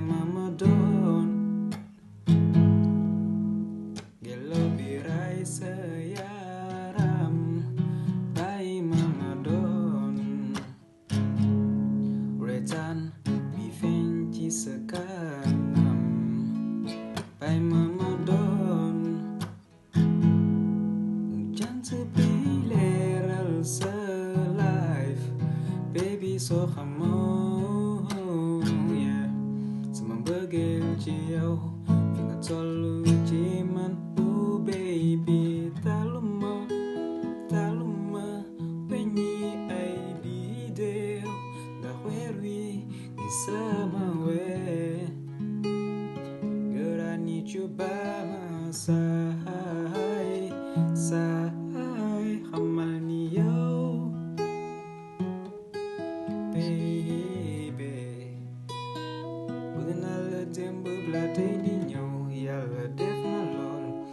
mama don gelo birai seyaram pai mama don retan bifenci sekalam pai mama don hujan sepi leral se-life baby so kamu Begel ciao, finga tolu ciman, baby taluma, penyi ay bideo, da werwi di sama we, gerani coba masai, hamal niyo, tempo blatei di nhau yalla def na lool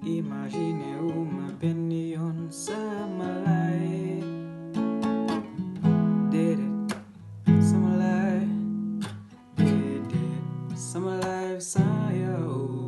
imagine uma pennion sama life did it sama life did it sama life sa yo